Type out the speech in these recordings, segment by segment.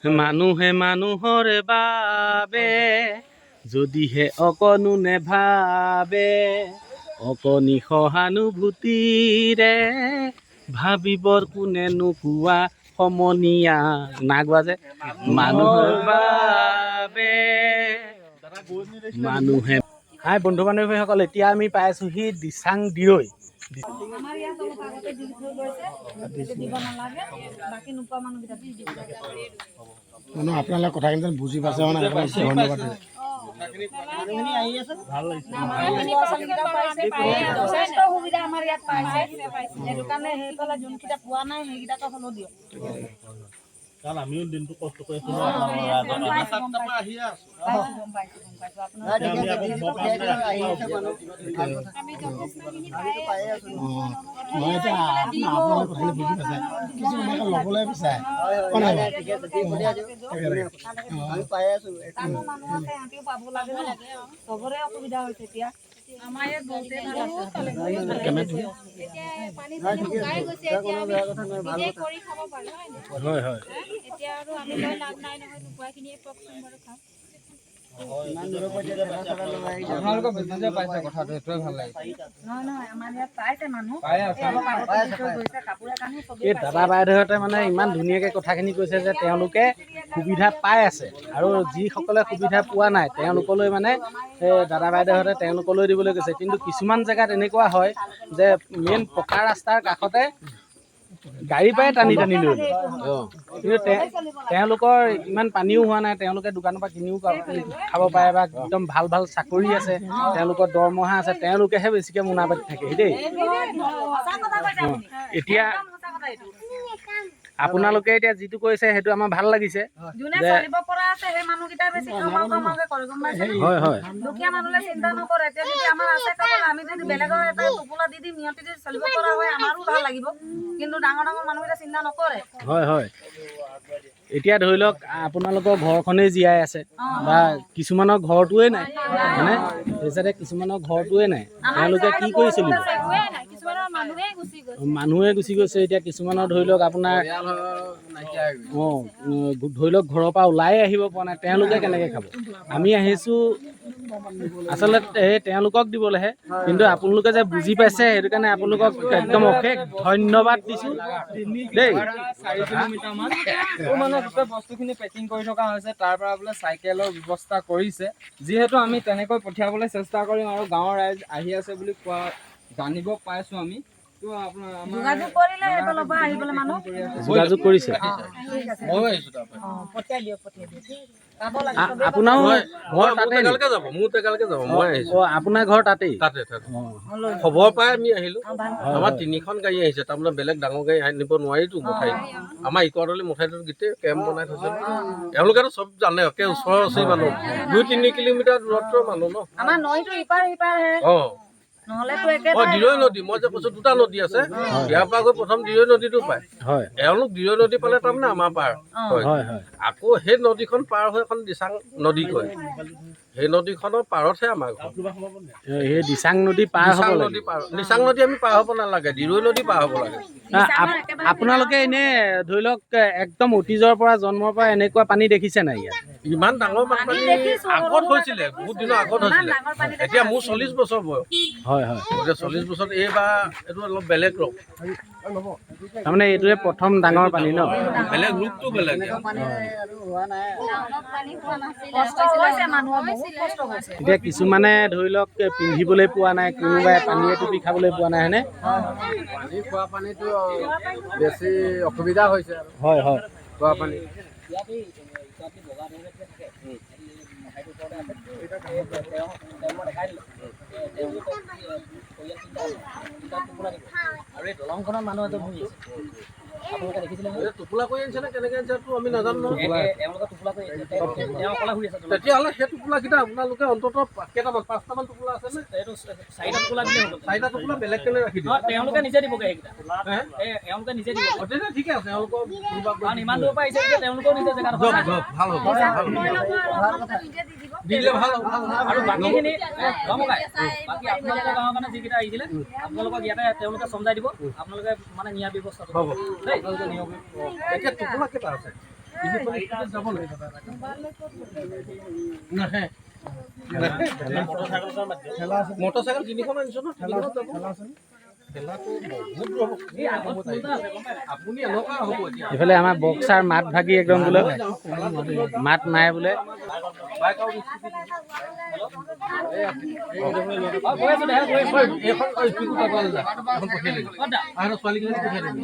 মানুহে মানুহৰে বাবে যদিহে অকণো নেভাবে অকণি সহানুভূতিৰে ভাবিবৰ কোনে নোকোৱা সমনীয়া নাগোৱা যে মানুহৰ বাবে মানুহে। হাই বন্ধু বান্ধৱীসকল, এতিয়া আমি পাই আছোঁহি দিচাং দিৰৈ। আপোনালোকে কথাখিনি বুজি পাইছে মানে ধন্যবাদ। যথেষ্ট সুবিধা আমাৰ ইয়াত পাইছে, সেইটো কাৰণে সেইফালে যোনকেইটা পোৱা নাই সেইকেইটাকে হ'লেও দিয়ক। কাৰণ আমিও দিনটো কষ্ট কৰি আছো। ল'বলৈ বিচাৰে চবৰে অসুবিধা হৈছে এতিয়া। আমাৰ ইয়াত হয় হয় এতিয়া আৰু আমি লাভ নাই নহয়, নোপোৱাখিনিয়ে কওকচোন বাৰু খাওঁ। আপোনালোকৰ বুজি পাইছে কথাটো, সেইটোৱে ভাল লাগে। নহয় আমাৰ ইয়াত পাইছে মানুহ, এই দাদা বাইদেউহঁতে মানে ইমান ধুনীয়াকৈ কথাখিনি কৈছে যে তেওঁলোকে সুবিধা পাই আছে, আৰু যিসকলে সুবিধা পোৱা নাই তেওঁলোকলৈ মানে দাদা বাইদেউহঁতে তেওঁলোকলৈ দিবলৈ কৈছে। কিন্তু কিছুমান জেগাত এনেকুৱা হয় যে মেইন পকা ৰাস্তাৰ কাষতে গাড়ী পাই টানি টানি লৈ লয়। কিন্তু তেওঁলোকৰ ইমান পানীও হোৱা নাই, তেওঁলোকে দোকানৰ পৰা কিনিও খাব পাৰে বা একদম ভাল ভাল চাকৰি আছে, তেওঁলোকৰ দৰমহা আছে, তেওঁলোকেহে বেছিকৈ মুনাফাত থাকে দেই। এতিয়া আপোনালোকে এতিয়া যিটো কৈছে সেইটো আমাৰ ভাল লাগিছে। হয় হয় দুখীয়া মানুহলে চিন্তা নকৰে, এতিয়া যদি আমাৰ আছে খাবলৈ, আমি যদি বেলেগৰ এটা টোপোলা দি দিম, সিহঁতি যদি চলিব পৰা হয় আমাৰো ভাল লাগিব। কিন্তু ডাঙৰ ডাঙৰ মানুহকেইটা চিন্তা নকৰে। হয় হয় এতিয়া ধৰি লওক আপোনালোকৰ ঘৰখনেই জীয়াই আছে বা কিছুমানৰ ঘৰটোৱে নাই, মানে সেইচাইডে কিছুমানৰ ঘৰটোৱে নাই, তেওঁলোকে কি কৰি চলিব? মানুহে গুচি গৈছে। এতিয়া কিছুমানৰ ধৰি লওক আপোনাৰ ধৰি লওক ঘৰৰ পৰা ওলাই আহিব পৰা নাই, তেওঁলোকে কেনেকৈ খাব? আমি আহিছোঁ আচলতে তেওঁলোকক দিবলৈহে, কিন্তু আপোনালোকে যে বুজি পাইছে সেইটো কাৰণে আপোনালোকক একদম অশেষ ধন্যবাদ দিছোঁ দেই। 4 কিলোমিটাৰমান মানে গোটেই বস্তুখিনি পেকিং কৰি থকা হৈছে, তাৰ পৰা বোলে চাইকেলৰ ব্যৱস্থা কৰিছে। যিহেতু আমি তেনেকৈ পঠিয়াবলৈ চেষ্টা কৰিম, আৰু গাঁৱৰ ৰাইজ আহি আছে বুলি কোৱা জানিব পাইছোঁ আমি। যোগাযোগ কৰিলে সেইফালৰ পৰা আহিবলৈ মানুহ যোগাযোগ কৰিছে। ময়ো আহিছোঁ তাৰ পৰা। পঠিয়াই দিয়ক। আপোনাৰো ঘৰ তাতে যাব, মোৰ টেকালৈকে যাব, মই আহিছোঁ। আপোনাৰ ঘৰ তাতেই? তাতে খবৰ পাই আমি আহিলোঁ। আমাৰ 3খন গাড়ী আহিছে, তাৰমানে বেলেগ ডাঙৰ গাড়ী নিব নোৱাৰিতো মঠাইত। আমাৰ ইকৰদলি মঠাইটোত গোটেই কেম্প বনাই থৈছে। এওঁলোকেতো চব জানে, একে ওচৰৰ ওচৰি মানুহ, 2-3 কিলোমিটাৰ দূৰত্বৰ মানুহ ন। আমাৰ নৈটো ইপাৰ সিপাৰহে। দিৰৈ নদী, মই যে কৈছোঁ 2টা নদী আছে, ইয়াৰ পৰা গৈ প্ৰথম দিৰৈ নদীটো পায়। এওঁলোক দিৰৈ নদী পালে তাৰমানে আমাৰ পাৰ হয়। আকৌ সেই নদীখন পাৰ হৈ এখন দিচাং নদী কয়, সেই নদীখনৰ পাৰতহে আমাৰ ঘৰ। সেই দিচাং নদী পাৰ হ'ব লাগে। দিচাং নদী আমি পাৰ হ'ব নালাগে, দিৰৈ নদী পাৰ হ'ব লাগে। আপোনালোকে এনে ধৰি লওক একদম অতীজৰ পৰা জন্মৰ পৰা এনেকুৱা পানী দেখিছে নাই ইয়াত? ইমান ডাঙৰ বানপানী আগত হৈছিলে, বহুত দিনৰ আগত হৈছিলে। এতিয়া মোৰ 40 বছৰ বয়স। হয় হয় 40 বছৰত এইবাৰ এইটো অলপ বেলেগ ৰূপ, তাৰমানে এইটোৱে প্ৰথম ডাঙৰ পানী ন? বেলেগ ৰূপটো বেলেগ। এতিয়া কিছুমানে ধৰি লওক পিন্ধিবলৈ পোৱা নাই, কোনোবাই পানীয়ে টুপি খাবলৈ পোৱা নাই, হয়নে? পানী খোৱা পানীটো বেছি অসুবিধা হৈছে। হয় হয় খোৱা পানী আৰু এই দলংখনত মানুহ এটা বহি আছে, আপোনালোকে দেখিছিলে টোপোলা কৰি আনিছে নে কেনেকৈ আনিছে আমি নাজানো নহয়। এওঁলোকে টোপোলা কৰি আছে, তেওঁ অকলে শুই আছে। তেতিয়াহ'লে সেই টোপোলাকেইটা আপোনালোকে অন্ততঃ কেইটামান 5টামান টোপোলা আছে নে? এইটো 4টা টোপোলা দিলে হ'ব। 4টা টোপোলা বেলেগ কেনে ৰাখি দিব? তেওঁলোকে নিজে দিবগৈ সেইকেইটা, এওঁলোকে নিজে দিব। তেতিয়া ঠিকে আছে, তেওঁলোকৰ কাৰণ ইমান দূৰৰ পৰা আহিছে যে তেওঁলোকেও নিজে জেগাটো ভাল হ'ব, দিলে ভাল হ'ব। আৰু বাকীখিনি বাকী আপোনালোকৰ গাঁৱৰ কাৰণে যিকেইটা আহিছিলে আপোনালোকক ইয়াতে তেওঁলোকে চমজাই দিব, আপোনালোকে মানে নিয়াৰ ব্যৱস্থা হ'ব দেই। এতিয়া টোপোলা কেইটা আছে? তিনিখন স্কুটিত যাব লাগিব নাহে মটৰচাইকেল তিনিখন আনিছো ন ঠেলাটো বহুত ৰ'ব আপুনি এনেকুৱা হ'ব এতিয়া এইফালে আমাৰ বক্সাৰ মাত ভাগি একদম বোলে মাত নাই বোলে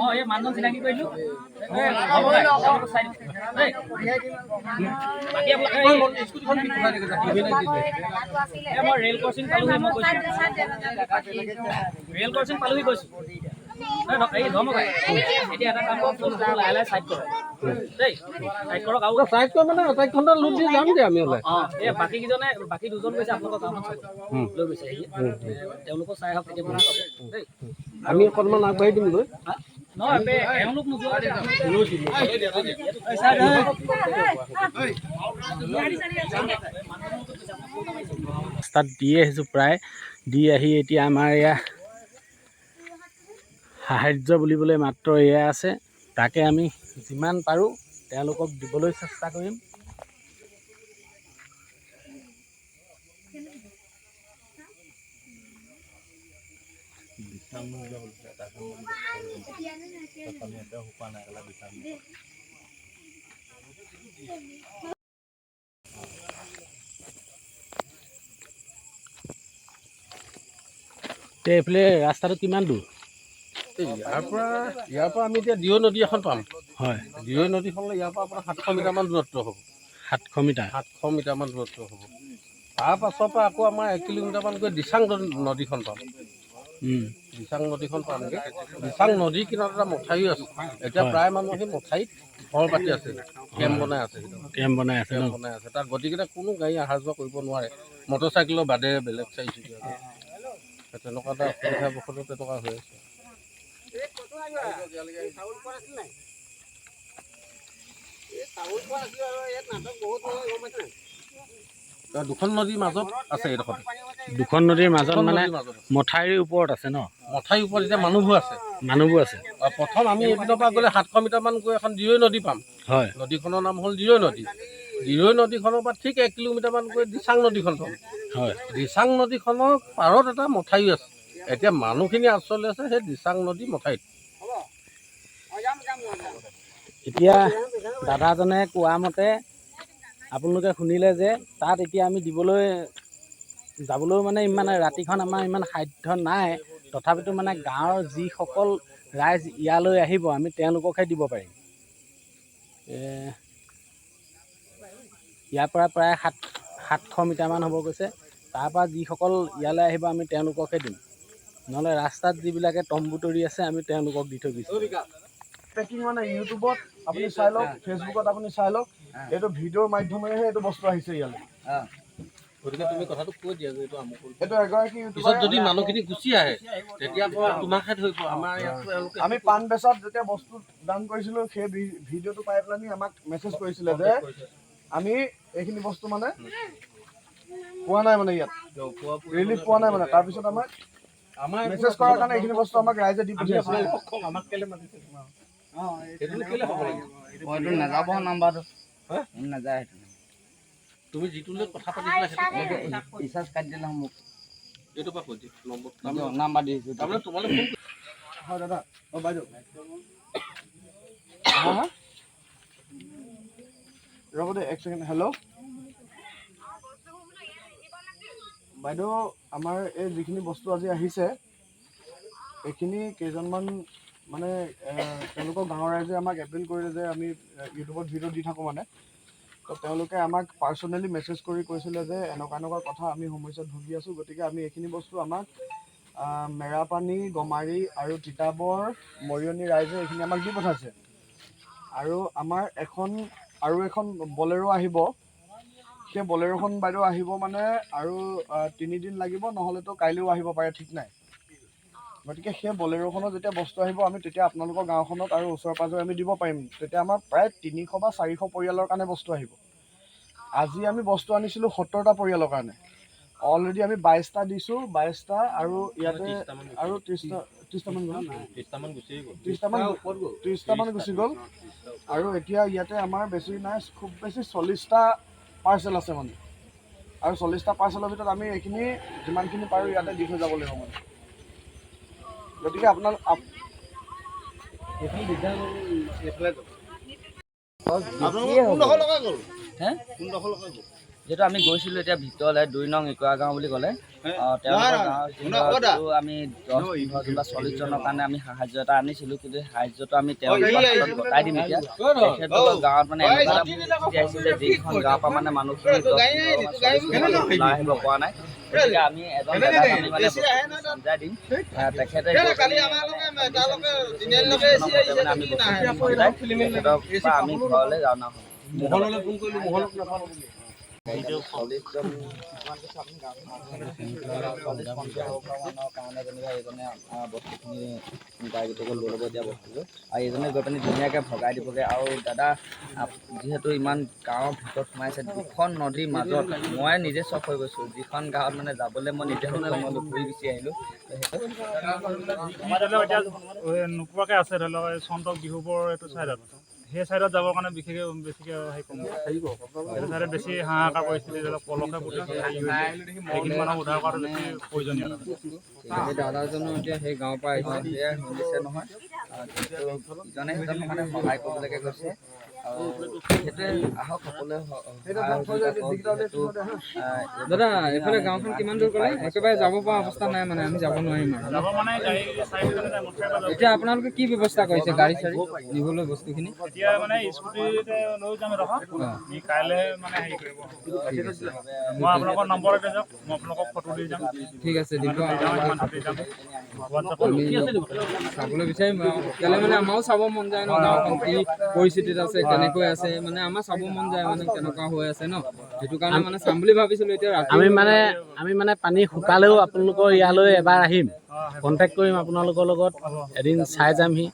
মই এই মানুহজন চিনাকি কৰিলো মই ৰেল ক্ৰচিং পালোহি মই কৈছো ৰেল ক্ৰচিং পালোহি কৈছো এই ধমকাই এতিয়া এটা কাম কৰক লাহে লাহে চাইড কৰক দেই চাইড কৰক আৰু চাইড কৰি মানে এটা ঘণ্টা লোট দি যাম দে আমি ওলাই এই বাকী দুজন গৈছে আপোনালোকৰ গাঁৱত লৈ গৈছে তেওঁলোকক চাই আহক কেতিয়া বুজি পাব দেই আমি অকণমান আগবাঢ়ি দিম লৈ নহয় এওঁলোক নোযোৱা ৰাস্তাত দিয়ে আহিছোঁ প্ৰায় দি আহি এতিয়া আমাৰ এয়া সাহাৰ্য বুলিবলৈ মাত্ৰ এয়া আছে তাকে আমি যিমান পাৰোঁ তেওঁলোকক দিবলৈ চেষ্টা কৰিম এইফালে ৰাস্তাটো কিমান দূৰ ইয়াৰ পৰা আমি এতিয়া দিৰৈ নদী এখন পাম হয় দিৰৈ নদীখনলৈ ইয়াৰ পৰা আপোনাৰ 700 মিটাৰমান দূৰত্ব হ'ব 700 মিটাৰ 700 মিটাৰমান দূৰত্ব হ'ব তাৰ পাছৰ পৰা আকৌ আমাৰ 1 কিলোমিটাৰমান গৈ দিচাং নদীখন পাম দিচাং নদীখন পামগৈ দিচাং নদীৰ কিনাৰত এটা মথাউৰি আছে এতিয়া প্ৰায় মানুহ সেই মথাউৰিত ঘৰ পাতি আছে কেম্প বনাই আছে তাত গতিকে কোনো গাড়ী অহা যোৱা কৰিব নোৱাৰে মটৰচাইকেলৰ বাদে বেলেগ চাৰিচকীয়া তেনেকুৱা এটা অসুবিধা বশতঃ তেনেকুৱা হৈ আছে দুখন নদীৰ মাজত আছে এইডোখৰ দুখন নদীৰ মাজত মানে মথাউৰিৰ ওপৰত আছে ন মথাউৰিৰ ওপৰত এতিয়া মানুহবোৰ আছে প্ৰথম আমি এইপিনৰ পৰা গ'লে 700 মিটাৰমান গৈ এখন দিৰৈ নদী পাম হয় নদীখনৰ নাম হ'ল দিৰৈ নদীখনৰ পৰা ঠিক 1 কিলোমিটাৰমান গৈ দিচাং নদীখন পাম হয় দিচাং নদীখনৰ পাৰত এটা মথাউৰি আছে এতিয়া মানুহখিনি আচলতে আছে সেই দিচাং নদী মথাউৰিত এতিয়া দাদাজনে কোৱা মতে আপোনালোকে শুনিলে যে তাত এতিয়া আমি যাবলৈও মানে ইমান ৰাতিখন আমাৰ ইমান সাধ্য নাই তথাপিতো মানে গাঁৱৰ যিসকল ৰাইজ ইয়ালৈ আহিব আমি তেওঁলোককহে দিব পাৰিম ইয়াৰ পৰা প্ৰায় 700 মিটাৰমান হ'ব গৈছে তাৰপৰা যিসকল ইয়ালৈ আহিব আমি তেওঁলোককহে দিম নহ'লে ৰাস্তাত যিবিলাকে তম্বু তৰি আছে আমি তেওঁলোকক দি থৈ গৈছোঁ পেকিং মানে ইউটিউবত আপুনি চাই লওক ফেচবুকত আপুনি চাই লওক এইটো ভিডিঅ'ৰ মাধ্যমেৰেহে এইটো বস্তু আহিছে ইয়ালৈ গতিকে তুমি কথাটো কৈ দিয়া যে এইটো আমুক এইটো এগৰাকী পিছত যদি মানুহখিনি গুচি আহে তেতিয়া তোমাকহে ধৰিব আমাৰ ইয়াতো আমি পাণ বেচাত যেতিয়া বস্তু দান কৰিছিলোঁ সেই ভিডিঅ'টো পাই পেলাই আমাক মেছেজ কৰিছিলে যে আমি এইখিনি বস্তু মানে পোৱা নাই মানে ইয়াত ৰিলিফ পোৱা নাই মানে তাৰপিছত আমাক মেছেজ কৰাৰ কাৰণে এইখিনি বস্তু আমাক ৰাইজে দি পঠিয়াইছে আমাক কেলে মাতিছে এইটো কেলে হ'ব লাগিব মইতো নাযাব নাম্বাৰটো নাযায় তুমি যিটো লৈ কথা পাতিছিলা সেইটো ৰিচাৰ্জ কাটি দিলে মোক এইটো পৰা কৈ দিয়া নম্বৰ নাম্বাৰ দিছোঁ তাৰমানে তোমালৈ ফোন হয় দাদা বাইদেউ ৰ'ব দে 1 ছেকেণ্ড হেল্ল' বাইদেউ আমাৰ এই যিখিনি বস্তু আজি আহিছে এইখিনি কেইজনমান মানে তেওঁলোকৰ গাঁৱৰ ৰাইজে আমাক এপিল কৰিলে যে আমি ইউটিউবত ভিডিঅ' দি থাকোঁ মানে তো তেওঁলোকে আমাক পাৰ্চনেলি মেছেজ কৰি কৈছিলে যে এনেকুৱা কথা আমি সমস্যাত ভুগি আছোঁ গতিকে আমি এইখিনি বস্তু আমাক মেৰাপানী গমাৰি আৰু তিতাবৰ মৰিয়নি ৰাইজে এইখিনি আমাক দি পঠাইছে আৰু আমাৰ আৰু এখন বলেৰো আহিব সেই বলেৰোখন বাইদেউ আহিব মানে আৰু 3 দিন লাগিব নহ'লেতো কাইলৈও আহিব পাৰে ঠিক নাই গতিকে সেই বলেৰোখনত যেতিয়া বস্তু আহিব আমি তেতিয়া আপোনালোকৰ গাঁওখনত আৰু ওচৰে পাঁজৰে আমি দিব পাৰিম তেতিয়া আমাৰ প্ৰায় 300 বা 400 পৰিয়ালৰ কাৰণে বস্তু আহিব আজি আমি বস্তু আনিছিলোঁ 70টা পৰিয়ালৰ কাৰণে অলৰেডি আমি 22টা দিছোঁ, 22টা আৰু ইয়াতে আৰু 30টামান গুচি গ'ল। আৰু এতিয়া ইয়াতে আমাৰ বেছি নাই, খুব বেছি 40টা পাৰ্চেল আছে মানে। আৰু 40টা পাৰ্চেলৰ ভিতৰত আমি এইখিনি যিমানখিনি পাৰোঁ ইয়াতে দি থৈ যাব লাগিব মানে। গতিকে যিহেতু আমি গৈছিলোঁ এতিয়া ভিতৰলৈ 2 নং ইকৰা গাঁও বুলি ক'লে, তেওঁলোকৰ গাঁৱত আমি 10-15 বা 40 জনৰ কাৰণে আমি সাহায্য এটা আনিছিলোঁ, কিন্তু সাহায্যটো আমি তেওঁলোকৰ হাতত গতাই দিম এতিয়া। তেখেতলোকৰ গাঁৱত মানে এনেকুৱা এটা পৰিস্থিতি আহিছিলে, যিখন গাঁৱৰ পৰা মানে মানুহখিনি ওলাই আহিব পৰা নাই। গতিকে আমি এজন দাদাক আমি মানে বুজাই দিম, তেখেতে আমি ঘৰলৈ যাওঁ। বস্তুখিনি গাড়ীটোকে লৈ ল'ব দিয়া বস্তুটো, আৰু এইজনে গৈ পিনি ধুনীয়াকৈ ভগাই দিবগৈ। আৰু দাদা যিহেতু ইমান গাঁৱৰ ভিতৰত সোমাইছে, 2খন নদীৰ মাজত মই নিজে চখ হৈ গৈছোঁ। যিখন গাঁৱত মানে যাবলৈ মই নিজে সময় ঘূৰি গুচি আহিলোঁ। আমাৰ ধৰি লওক এতিয়া নোপোৱাকৈ আছে, ধৰি লওক চন্তক বিহুবৰ এইটো ছাইডত, সেই ছাইডত যাবৰ কাৰণে বেছিকৈ এইটো ছাইডত বেছি হাহাকাৰ পৰিস্থিতি, ধৰি লওক পলসে পুতিছে, সেইখিনি মানুহ উদ্ধাৰ কৰাটো বেছি প্ৰয়োজনীয়। সেই দাদাজনো এতিয়া সেই গাঁৱৰ পৰা আহিছে, সেয়াই শুনিছে নহয়, ইজনে সিজনক মানে সহায় কৰিবলৈকে গৈছে। আৰু সেইটোৱে আহক সকলোৱে দাদা। এইফালে গাঁওখন কিমান দূৰ ক'লে? একেবাৰে যাব পৰা অৱস্থা নাই মানে, আমি যাব নোৱাৰিম আৰু। এতিয়া আপোনালোকে কি ব্যৱস্থা কৰিছে গাড়ী চাড়ী নিবলৈ বস্তুখিনি? এতিয়া মানে স্কুটিতে লৈ যাম, আমি কাইলৈ মানে হেৰি কৰিব। মই আপোনালোকৰ নম্বৰ এটা যাওক, মই আপোনালোকক ফটো দি যাম। ঠিক আছে, দিব। হোৱাটছআপত চাবলৈ বিচাৰিম আৰু কেলৈ মানে আমাৰো চাব মন যায় ন, গাঁওখন কি পৰিস্থিতিত আছে, কেনেকৈ আছে, মানে আমাৰ চাব মন যায় মানে কেনেকুৱা হৈ আছে ন, সেইটো কাৰণে মানে চাম বুলি ভাবিছিলোঁ। এতিয়া আমি মানে পানী শুকালেও আপোনালোকৰ ইয়ালৈ এবাৰ আহিম, কণ্টেক্ট কৰিম আপোনালোকৰ লগত, এদিন চাই যামহি,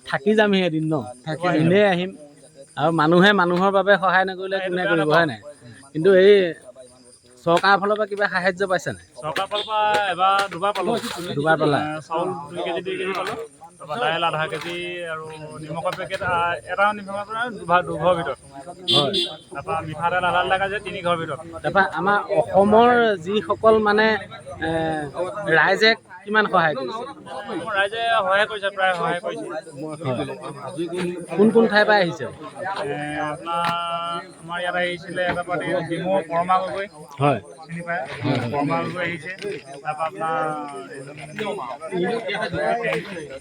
থাকি যামহি এদিন ন, এনেই আহিম। আৰু মানুহে মানুহৰ বাবে সহায় নকৰিলে কোনে কৰিব, হয় নাই? কিন্তু এই চৰকাৰৰ ফালৰ পৰা কিবা সাহায্য পাইছে নাই? চৰকাৰৰ ফালৰ পৰা এবাৰ দুবাৰ পালোঁ। চাউল 2 কেজি পালোঁ, তাৰপৰা দাইল আধা কেজি, আৰু নিমখৰ পেকেট এটা নিমখৰ পৰা 2 ঘৰৰ ভিতৰত, তাৰপৰা মিঠাতেল আধা লিটাৰ যে 3 ঘৰৰ ভিতৰত। তাৰপৰা আমাৰ অসমৰ যিসকল মানে ৰাইজে কিমান সহায় কৰিছে? ৰাইজে সহায় কৰিছে, প্ৰায় সহায় কৰিছে। কোন কোন ঠাইৰ পৰা আহিছে? আপোনাৰ আমাৰ ইয়াত আহিছিলে এটা পাৰ্টি ডিমৌ পৰমা গগৈ, হয়, চিনি পায়, পৰমা গগৈ আহিছে। তাৰপৰা আপোনাৰ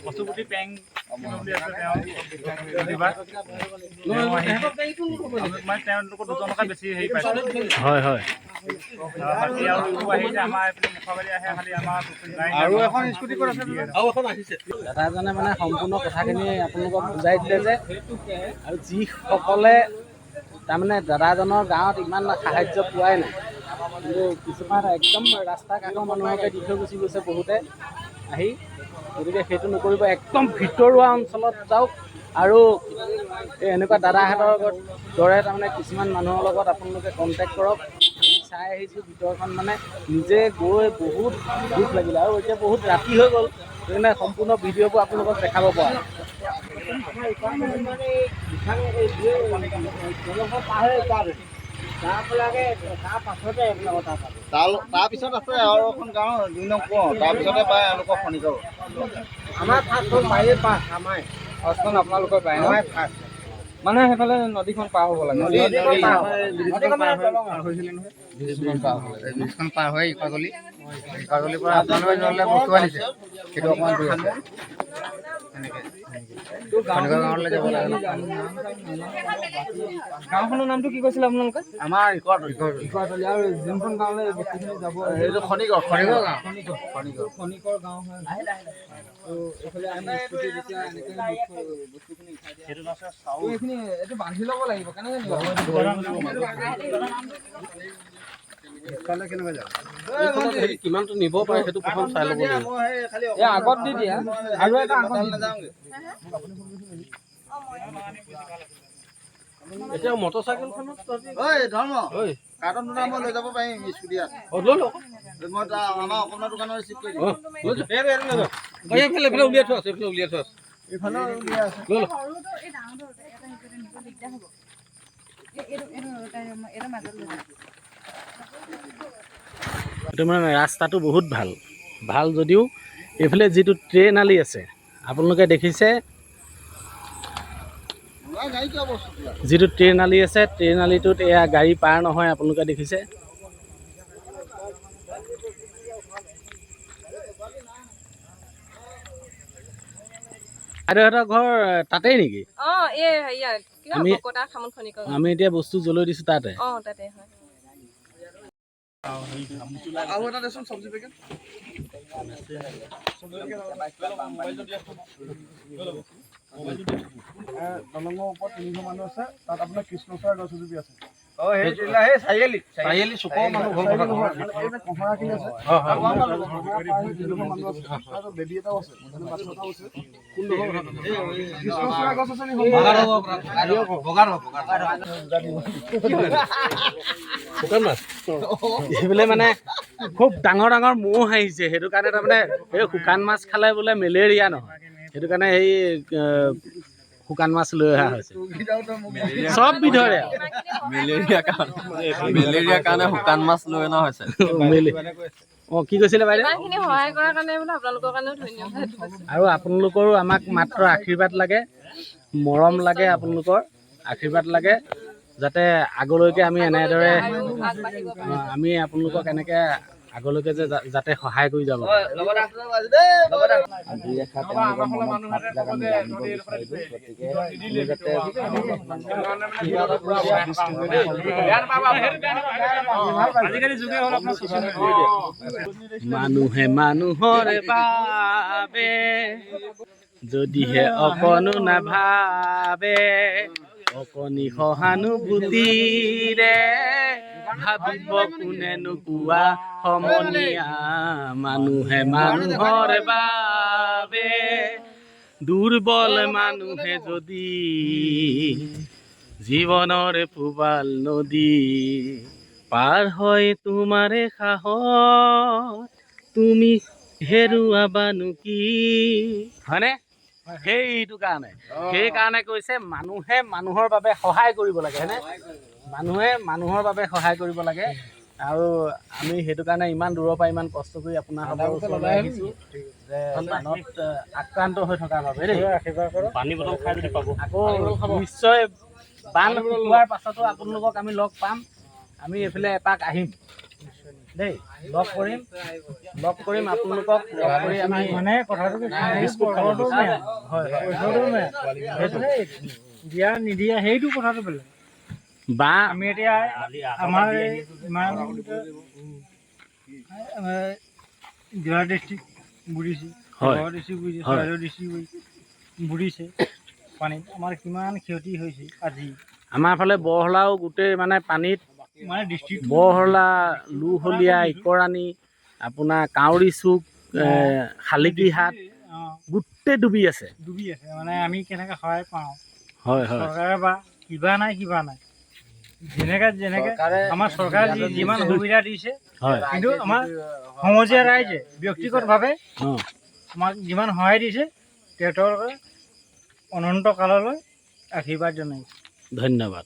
বস্তুপুতি পেং বুলি আছে, তেওঁ মানে তেওঁলোকৰ 2জনকে বেছি হেৰি পাইছে। হয় হয়। বাকী আৰু আহিছে আমাৰ এইপিনে মুখাবাৰী আহে, খালি আমাৰ আৰু এখন স্কুটি ক'ত আছে? দাদাজনে মানে সম্পূৰ্ণ কথাখিনি আপোনালোকক বুজাই দিলে যে, আৰু যিসকলে তাৰমানে দাদাজনৰ গাঁৱত ইমান সাহায্য পোৱাই নাই, কিন্তু কিছুমান একদম ৰাস্তা কাষৰ মানুহকে দি থৈ গুচি গৈছে বহুতে আহি। গতিকে সেইটো নকৰিব, একদম ভিতৰুৱা অঞ্চলত যাওক, আৰু এনেকুৱা দাদাহঁতৰ দৰে তাৰমানে কিছুমান মানুহৰ লগত আপোনালোকে কণ্টেক্ট কৰক। চাই আহিছোঁ ভিতৰখন, মানে নিজে গৈ বহুত দুখ লাগিলে, আৰু এতিয়া বহুত ৰাতি হৈ গ'ল, সেইকাৰণে সম্পূৰ্ণ ভিডিঅ'বোৰ আপোনালোকক দেখাব পৰা। তাৰপিছত আছে আৰু এখন গাঁও 2 নং কোঁ, তাৰপিছতে পায় এওঁলোকৰ খনিকৰ। আমাৰ ফাৰ্ষ্টখন মায়ে পাছ, আমাৰ ফাৰ্ষ্টখন আপোনালোকৰ পায় ন? মানে সেইফালে নদীখন পাৰ হ'ব লাগে। ব্ৰিজখন পাৰ হৈ ইকাগলিৰ পৰা আপোনালোকে যোনলৈ বস্তু আনিছে, সেইটো অকণমান দূৰ আছে। গাঁৱলৈ যাব লাগে। গাঁওখনৰ নামটো কি কৈছিলে আপোনালোকে? আমাৰ ইকৰাতলি। আৰু যোনখন গাঁৱলৈ বস্তুখিনি যাব এইটো খনিকৰ গাঁও। খনিকৰ গাঁও হয়। এইফালে আমি স্কুটি যেতিয়া এনেকৈ বস্তুখিনি এইখিনি এইটো বান্ধি ল'ব লাগিব, কেনেকৈ নিব? কিমানটো নিব পাৰে সেইটো প্ৰথম চাই ল'ব লাগিব। এই আগত দি দিয়া, আৰু এটা আগত এতিয়া মটৰচাইকেলখনত ঐ ধৰ্ম ঐ কাৰ্টন দুটা মই লৈ যাব পাৰিম স্কুটিয়াত লৈ লওক মই আমাৰ অকণমান দোকানৰ ৰিচিভ কৰি দিম এইফালে উলিয়াই থোৱা আছে এইফালে উলিয়াই থোৱা আছে এইফালে উলিয়াই আছে লৈ লওক এইটো মানে ৰাস্তাটো বহুত ভাল ভাল যদিও এইফালে যিটো ট্ৰেইন আলি আছে আপোনালোকে দেখিছে গাড়ী কিয় বস্তু যিটো ট্ৰেইন আলি আছে ট্ৰেইন আলিটোত এয়া গাড়ী পাৰ নহয় আপোনালোকে দেখিছে বাইদেউহঁতৰ ঘৰ তাতেই নেকি আমি এতিয়া বস্তু জ্বলাই দিছোঁ তাতে আৰু এটা দেচোন চব্জি পেকেট দলঙৰ ওপৰত 300 মানুহ আছে তাত আপোনাৰ কৃষ্ণচূড়া গছ এজোপি আছে চাৰিআলি চুকৰ মানুহ ঘৰ কহৰাখিনি আছে মানুহ আছে আৰু বেবী এটাও আছে বাচ্ছা এটাও আছে কৃষ্ণচূড়া গছ আছে নেকি শুকান মাছ এইফালে মানে খুব ডাঙৰ ডাঙৰ ম'হ আহিছে সেইটো কাৰণে তাৰমানে এই শুকান মাছ খালে বোলে মেলেৰিয়া নহয় সেইটো কাৰণে সেই শুকান মাছ লৈ অহা হৈছে চব বিধৰে মেলেৰিয়াৰ কাৰণে শুকান মাছ লৈ অনা হৈছে অঁ কি কৈছিলে বাইদেউ সহায় কৰাৰ কাৰণে বোলে আপোনালোকৰ কাৰণেও ধন্যবাদ আৰু আপোনালোকৰো আমাক মাত্ৰ আশীৰ্বাদ লাগে মৰম লাগে আপোনালোকৰ আশীৰ্বাদ লাগে যাতে আগলৈকে আমি এনেদৰে আমি আপোনালোকক এনেকৈ আগলৈকে যে যাতে সহায় কৰি যাব মানুহে মানুহৰে বাবে যদিহে অকণো নাভাবে অকণি সহানুভূতিৰে ভাবিব কোনেনো কোৱা সমনীয়া মানুহে মানুহৰ বাবে দুৰ্বল মানুহে যদি জীৱনৰ পূবাল নদী পাৰ হয় তোমাৰে সাহস তুমি হেৰুৱাবানো কি হয়নে সেইটো কাৰণে সেইকাৰণে কৈছে মানুহে মানুহৰ বাবে সহায় কৰিব লাগে হয়নে মানুহে মানুহৰ বাবে সহায় কৰিব লাগে আৰু আমি সেইটো কাৰণে ইমান দূৰৰ পৰা ইমান কষ্ট কৰি আপোনাৰ ওচৰলৈ আহিছোঁ যে বানত আক্ৰান্ত হৈ থকাৰ বাবে দেই পানী বটল খাই যদি পাব আকৌ নিশ্চয় বান শুকোৱাৰ পাছতো আপোনালোকক আমি লগ পাম আমি এইফালে এপাক আহিম দেই লগ কৰিম আপোনালোকক লগ কৰি আমি মানে কথাটো দিয়া নিদিয়া সেইটো কথাটো বেলেগ বা আমি এতিয়া আমাৰ ইমান যোৰহাট ডিষ্ট্ৰিক্ট বুৰিছে ডিষ্ট্ৰিক্ট ডিষ্ট্ৰিক্ট বুৰিছে পানীত আমাৰ কিমান ক্ষতি হৈছে আজি আমাৰ ফালে বহলাও গোটেই মানে পানীত মানে ডিষ্ট্ৰিক্ট বহলা লুহলীয়া ইকৰাণী আপোনাৰ কাউৰী চুক শালিকীহাট গোটেই ডুবি আছে মানে আমি কেনেকৈ সহায় পাওঁ হয় চৰকাৰে বা কিবা নাই যেনেকৈ আমাৰ চৰকাৰে যিমান সুবিধা দিছে কিন্তু আমাৰ সমজীয়া ৰাইজে ব্যক্তিগতভাৱে আমাক যিমান সহায় দিছে তেওঁলোকে অনন্ত কাললৈ আশীৰ্বাদ জনাইছে ধন্যবাদ